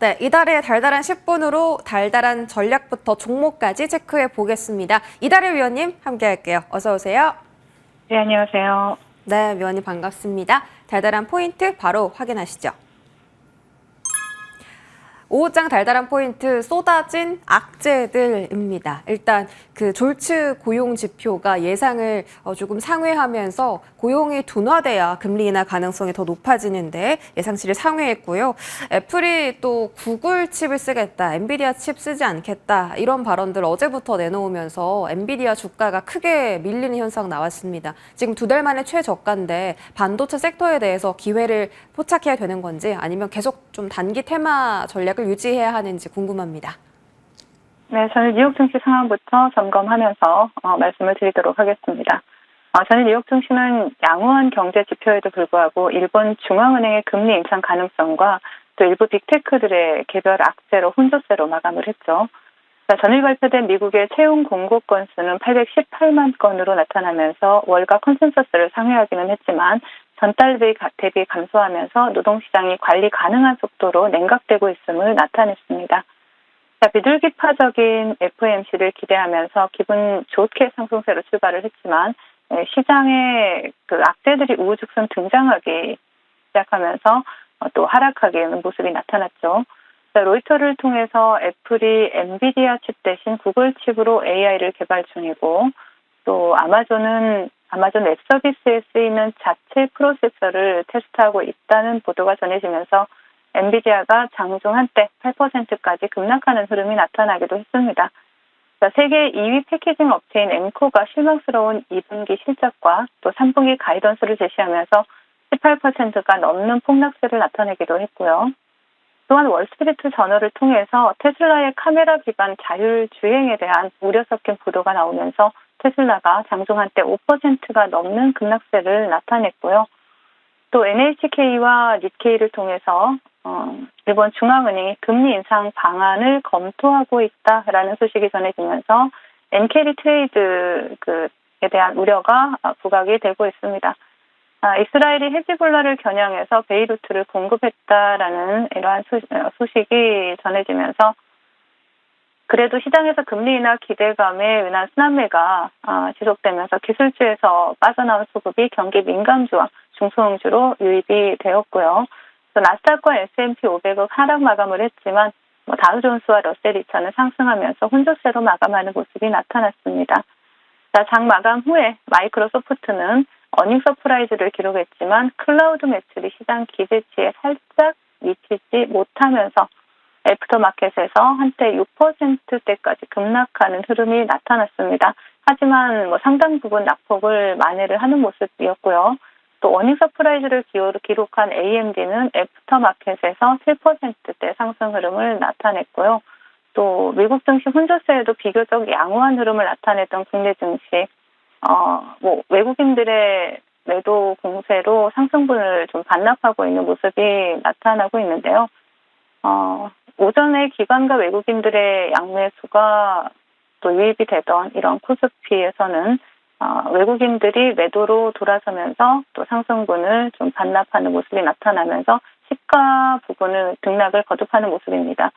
네, 이달의 달달한 10분으로 달달한 전략부터 종목까지 체크해 보겠습니다. 이달의 위원님 함께 할게요. 어서 오세요. 네, 안녕하세요. 네, 위원님 반갑습니다. 달달한 포인트 바로 확인하시죠. 5장 달달한 포인트 쏟아진 악재들입니다. 일단 그 졸츠 고용 지표가 예상을 조금 상회하면서 고용이 둔화돼야 금리 인하 가능성이 더 높아지는데 예상치를 상회했고요. 애플이 또 구글 칩을 쓰겠다, 엔비디아 칩 쓰지 않겠다 이런 발언들 어제부터 내놓으면서 엔비디아 주가가 크게 밀리는 현상 나왔습니다. 지금 2달 만에 최저가인데 반도체 섹터에 대해서 기회를 포착해야 되는 건지 아니면 계속 좀 단기 테마 전략을 유지해야 하는지 궁금합니다. 네, 저는 뉴욕 증시 상황부터 점검하면서 말씀을 드리도록 하겠습니다. 저는 뉴욕 증시는 양호한 경제 지표에도 불구하고 일본 중앙은행의 금리 인상 가능성과 또 일부 빅테크들의 개별 악재로 혼조세로 마감을 했죠. 전일 발표된 미국의 채용 공고 건수는 818만 건으로 나타나면서 월가 컨센서스를 상회하기는 했지만 전달 대비 감소하면서 노동시장이 관리 가능한 속도로 냉각되고 있음을 나타냈습니다. 비둘기파적인 FOMC를 기대하면서 기분 좋게 상승세로 출발을 했지만 시장에 그 악재들이 우후죽순 등장하기 시작하면서 또 하락하기에는 모습이 나타났죠. 로이터를 통해서 애플이 엔비디아 칩 대신 구글 칩으로 AI를 개발 중이고 또 아마존 웹 서비스에 쓰이는 자체 프로세서를 테스트하고 있다는 보도가 전해지면서 엔비디아가 장중 한때 8%까지 급락하는 흐름이 나타나기도 했습니다. 세계 2위 패키징 업체인 엠코가 실망스러운 2분기 실적과 또 3분기 가이던스를 제시하면서 18%가 넘는 폭락세를 나타내기도 했고요. 또한 월스트리트 저널을 통해서 테슬라의 카메라 기반 자율주행에 대한 우려 섞인 보도가 나오면서 테슬라가 장중 한때 5%가 넘는 급락세를 나타냈고요. 또 NHK와 니케이를 통해서 일본 중앙은행이 금리 인상 방안을 검토하고 있다라는 소식이 전해지면서 엔캐리 트레이드에 대한 우려가 부각이 되고 있습니다. 이스라엘이 헤즈볼라를 겨냥해서 베이루트를 공급했다라는 이러한 소식이 전해지면서 그래도 시장에서 금리 인하 기대감에 은한 순환매가 지속되면서 기술주에서 빠져나온 수급이 경기 민감주와 중소형주로 유입이 되었고요. 또 나스닥과 S&P 500은 하락 마감을 했지만 다우존스와 러셀 2000은 상승하면서 혼조세로 마감하는 모습이 나타났습니다. 장 마감 후에 마이크로소프트는 어닝 서프라이즈를 기록했지만 클라우드 매출이 시장 기대치에 살짝 미치지 못하면서 애프터마켓에서 한때 6%대까지 급락하는 흐름이 나타났습니다. 하지만 상당 부분 낙폭을 만회를 하는 모습이었고요. 또 어닝 서프라이즈를 기록한 AMD는 애프터마켓에서 7%대 상승 흐름을 나타냈고요. 또 미국 증시 혼조세에도 비교적 양호한 흐름을 나타냈던 국내 증시, 외국인들의 매도 공세로 상승분을 좀 반납하고 있는 모습이 나타나고 있는데요. 오전에 기관과 외국인들의 양매수가 또 유입이 되던 이런 코스피에서는 외국인들이 매도로 돌아서면서 또 상승분을 좀 반납하는 모습이 나타나면서 시가 부분을 등락을 거듭하는 모습입니다.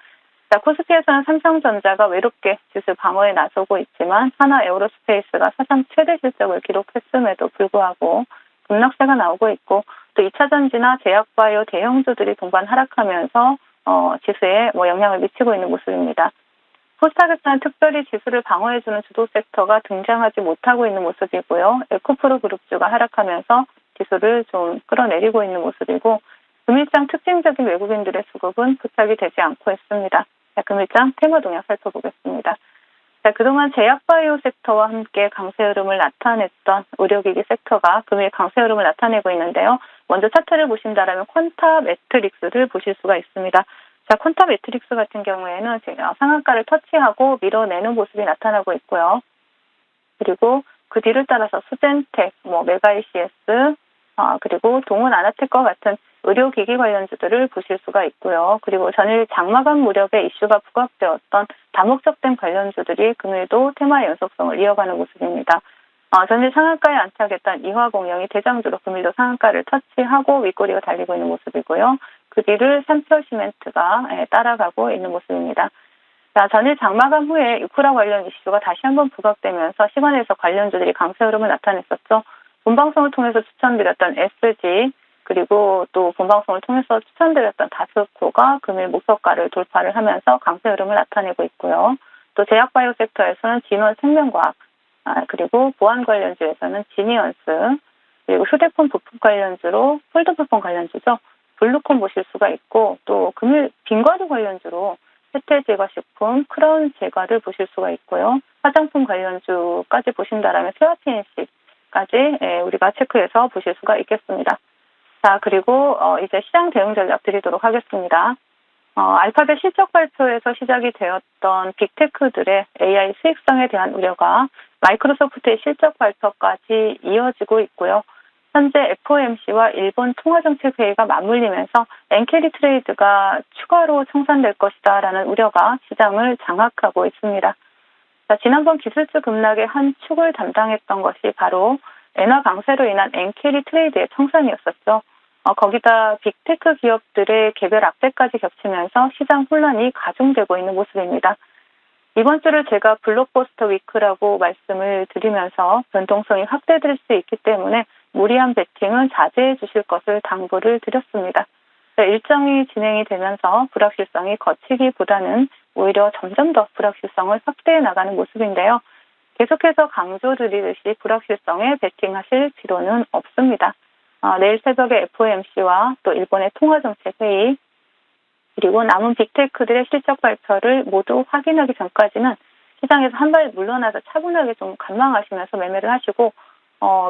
코스피에서는 삼성전자가 외롭게 지수 방어에 나서고 있지만 하나 에어로스페이스가 사상 최대 실적을 기록했음에도 불구하고 급락세가 나오고 있고 또 2차전지나 제약바이오 대형주들이 동반 하락하면서 지수에 영향을 미치고 있는 모습입니다. 코스닥에서는 특별히 지수를 방어해주는 주도 섹터가 등장하지 못하고 있는 모습이고요. 에코프로 그룹주가 하락하면서 지수를 좀 끌어내리고 있는 모습이고 금일장 특징적인 외국인들의 수급은 부착이 되지 않고 있습니다. 금일장 테마 동향 살펴보겠습니다. 그동안 제약바이오 섹터와 함께 강세 흐름을 나타냈던 의료기기 섹터가 금일 강세 흐름을 나타내고 있는데요. 먼저 차트를 보신다면 퀀타 매트릭스를 보실 수가 있습니다. 퀀타 매트릭스 같은 경우에는 상한가를 터치하고 밀어내는 모습이 나타나고 있고요. 그리고 그 뒤를 따라서 수젠텍, 메가이시에스, 그리고 동은 아나텍과 같은 의료기기 관련주들을 보실 수가 있고요. 그리고 전일 장마감 무렵에 이슈가 부각되었던 다목적된 관련주들이 금일도 테마 연속성을 이어가는 모습입니다. 전일 상한가에 안착했던 이화공영이 대장주로 금일도 상한가를 터치하고 윗꼬리가 달리고 있는 모습이고요. 그 뒤를 삼철시멘트가 따라가고 있는 모습입니다. 자, 전일 장마감 후에 우크라 관련 이슈가 다시 한번 부각되면서 시간에서 관련주들이 강세 흐름을 나타냈었죠. 본방송을 통해서 추천드렸던 SG 그리고 또 본방송을 통해서 추천드렸던 다스코가 금일 목표가를 돌파를 하면서 강세 흐름을 나타내고 있고요. 또 제약바이오 섹터에서는 진원생명과학 그리고 보안 관련주에서는 지니언스 그리고 휴대폰 부품 관련주로 폴더부품 관련주죠. 블루콘 보실 수가 있고 또 금일 빙과류 관련주로 혜태제과식품, 크라운 제과를 보실 수가 있고요. 화장품 관련주까지 보신다라면 세라피엔시까지 우리가 체크해서 보실 수가 있겠습니다. 자, 그리고 이제 시장 대응 전략 드리도록 하겠습니다. 알파벳 실적 발표에서 시작이 되었던 빅테크들의 AI 수익성에 대한 우려가 마이크로소프트의 실적 발표까지 이어지고 있고요. 현재 FOMC와 일본 통화정책회의가 맞물리면서 엔캐리 트레이드가 추가로 청산될 것이다라는 우려가 시장을 장악하고 있습니다. 자, 지난번 기술주 급락의 한 축을 담당했던 것이 바로 엔화 강세로 인한 엔캐리 트레이드의 청산이었었죠. 거기다 빅테크 기업들의 개별 악재까지 겹치면서 시장 혼란이 가중되고 있는 모습입니다. 이번 주를 제가 블록버스터 위크라고 말씀을 드리면서 변동성이 확대될 수 있기 때문에 무리한 베팅은 자제해 주실 것을 당부를 드렸습니다. 일정이 진행이 되면서 불확실성이 거치기보다는 오히려 점점 더 불확실성을 확대해 나가는 모습인데요. 계속해서 강조드리듯이 불확실성에 베팅하실 필요는 없습니다. 내일 새벽에 FOMC와 또 일본의 통화정책회의 그리고 남은 빅테크들의 실적 발표를 모두 확인하기 전까지는 시장에서 한 발 물러나서 차분하게 좀 관망하시면서 매매를 하시고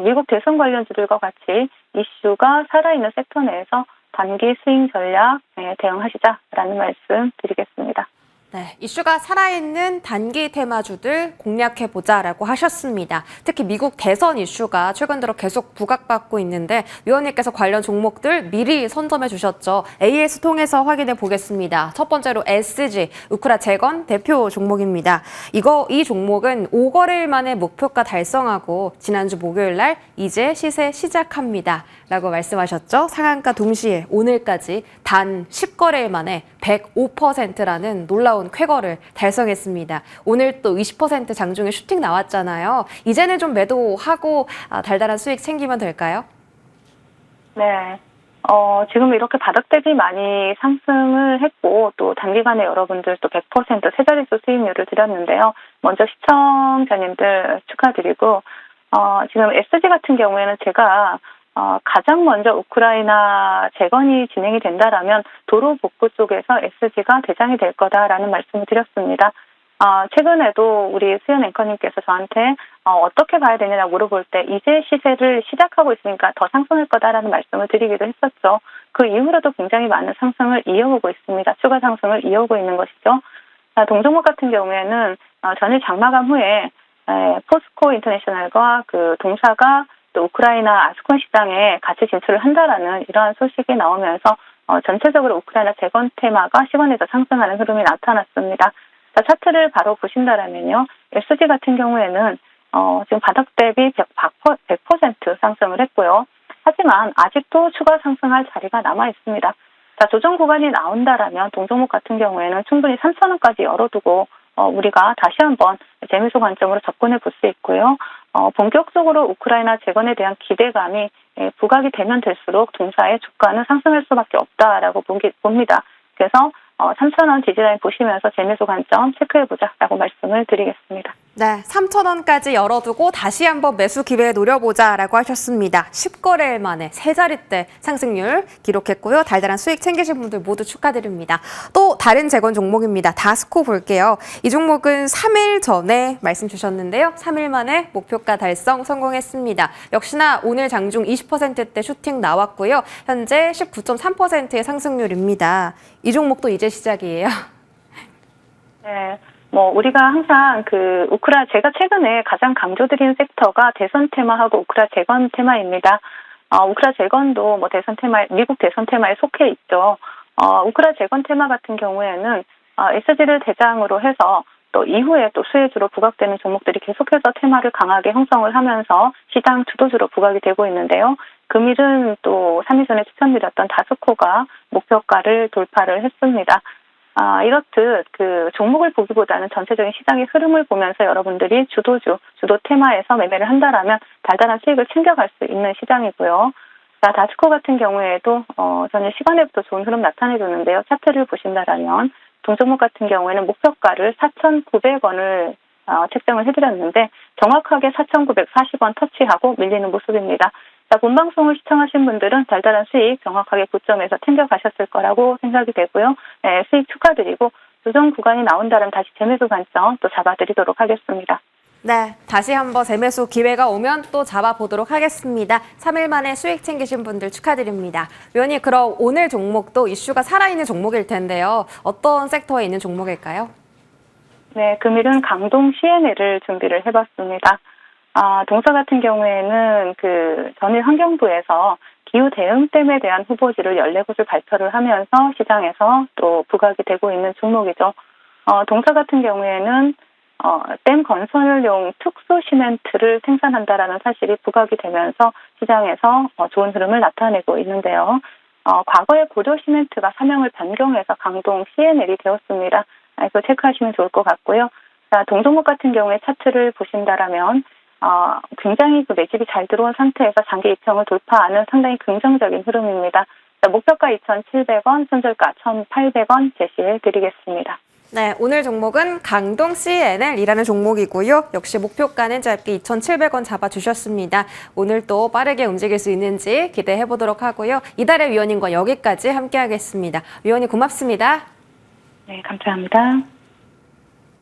미국 대선 관련주들과 같이 이슈가 살아있는 섹터 내에서 단기 스윙 전략 대응하시자라는 말씀 드리겠습니다. 네, 이슈가 살아있는 단기 테마주들 공략해보자라고 하셨습니다. 특히 미국 대선 이슈가 최근 들어 계속 부각받고 있는데 위원님께서 관련 종목들 미리 선점해 주셨죠. AS 통해서 확인해 보겠습니다. 첫 번째로 SG, 우크라 재건 대표 종목입니다. 이 종목은 5거래일 만에 목표가 달성하고 지난주 목요일 날 이제 시세 시작합니다. 라고 말씀하셨죠. 상한가 동시에 오늘까지 단 10거래일 만에 105%라는 놀라운 쾌거를 달성했습니다. 오늘 또 20% 장중에 슈팅 나왔잖아요. 이제는 좀 매도하고 달달한 수익 챙기면 될까요? 네. 지금 이렇게 바닥 대비 많이 상승을 했고 또 단기간에 여러분들 또 100% 세 자릿수 수익률을 드렸는데요. 먼저 시청자님들 축하드리고 지금 SG 같은 경우에는 제가 가장 먼저 우크라이나 재건이 진행이 된다라면 도로 복구 쪽에서 SG가 대장이 될 거다라는 말씀을 드렸습니다. 최근에도 우리 수연 앵커님께서 저한테 어떻게 봐야 되느냐 물어볼 때 이제 시세를 시작하고 있으니까 더 상승할 거다라는 말씀을 드리기도 했었죠. 그 이후로도 굉장히 많은 상승을 이어오고 있습니다. 추가 상승을 이어오고 있는 것이죠. 동종목 같은 경우에는 전일 장마감 후에 포스코 인터내셔널과 그 동사가 또 우크라이나 아스콘 시장에 같이 진출을 한다라는 이러한 소식이 나오면서 전체적으로 우크라이나 재건 테마가 시간에서 상승하는 흐름이 나타났습니다. 자, 차트를 바로 보신다라면요. SG 같은 경우에는 지금 바닥 대비 100% 상승을 했고요. 하지만 아직도 추가 상승할 자리가 남아 있습니다. 자, 조정 구간이 나온다라면 동종목 같은 경우에는 충분히 3,000원까지 열어두고 우리가 다시 한번 재미소 관점으로 접근해 볼 수 있고요. 본격적으로 우크라이나 재건에 대한 기대감이 부각이 되면 될수록 동사의 주가는 상승할 수밖에 없다라고 봅니다. 그래서 3,000원 지지라인 보시면서 재미소 관점 체크해보자라고 말씀을 드리겠습니다. 네, 3,000원까지 열어두고 다시 한번 매수 기회 노려보자라고 하셨습니다. 10거래일 만에 세 자릿대 상승률 기록했고요. 달달한 수익 챙기신 분들 모두 축하드립니다. 또 다른 재건 종목입니다. 다스코 볼게요. 이 종목은 3일 전에 말씀 주셨는데요. 3일 만에 목표가 달성 성공했습니다. 역시나 오늘 장중 20%대 슈팅 나왔고요. 현재 19.3%의 상승률입니다. 이 종목도 이제 시작이에요. 네. 우리가 항상 제가 최근에 가장 강조드리는 섹터가 대선 테마하고 우크라 재건 테마입니다. 우크라 재건도 대선 테마, 미국 대선 테마에 속해 있죠. 우크라 재건 테마 같은 경우에는 SG를 대장으로 해서 또 이후에 또 수혜주로 부각되는 종목들이 계속해서 테마를 강하게 형성을 하면서 시장 주도주로 부각이 되고 있는데요. 금일은 또 3일 전에 추천드렸던 다스코가 목표가를 돌파를 했습니다. 이렇듯 그 종목을 보기보다는 전체적인 시장의 흐름을 보면서 여러분들이 주도주, 주도 테마에서 매매를 한다라면 달달한 수익을 챙겨갈 수 있는 시장이고요. 자, 다스코 같은 경우에도 전일 시간에부터 좋은 흐름 나타내줬는데요. 차트를 보신다라면 동종목 같은 경우에는 목표가를 4,900원을 책정을 해드렸는데 정확하게 4,940원 터치하고 밀리는 모습입니다. 자, 본 방송을 시청하신 분들은 달달한 수익 정확하게 고점에서 챙겨가셨을 거라고 생각이 되고요. 네, 수익 축하드리고 조정 구간이 나온다면 다시 재매수 관점 또 잡아드리도록 하겠습니다. 네, 다시 한번 재매수 기회가 오면 또 잡아보도록 하겠습니다. 3일 만에 수익 챙기신 분들 축하드립니다. 위원님, 그럼 오늘 종목도 이슈가 살아있는 종목일 텐데요. 어떤 섹터에 있는 종목일까요? 네, 금일은 강동 C&L을 준비를 해봤습니다. 동사 같은 경우에는 그 전일 환경부에서 기후 대응댐에 대한 후보지를 14곳을 발표를 하면서 시장에서 또 부각이 되고 있는 종목이죠. 동사 같은 경우에는 댐 건설용 특수 시멘트를 생산한다라는 사실이 부각이 되면서 시장에서 좋은 흐름을 나타내고 있는데요. 과거에 고려 시멘트가 사명을 변경해서 강동 C&L이 되었습니다. 이거 체크하시면 좋을 것 같고요. 자, 동종목 같은 경우에 차트를 보신다라면 굉장히 그 매집이 잘 들어온 상태에서 장기 이평을 돌파하는 상당히 긍정적인 흐름입니다. 자, 목표가 2,700원, 손절가 1,800원 제시해 드리겠습니다. 네, 오늘 종목은 강동 C&L이라는 종목이고요. 역시 목표가는 짧게 2,700원 잡아주셨습니다. 오늘 또 빠르게 움직일 수 있는지 기대해 보도록 하고요. 이달의 위원님과 여기까지 함께하겠습니다. 위원님 고맙습니다. 네, 감사합니다.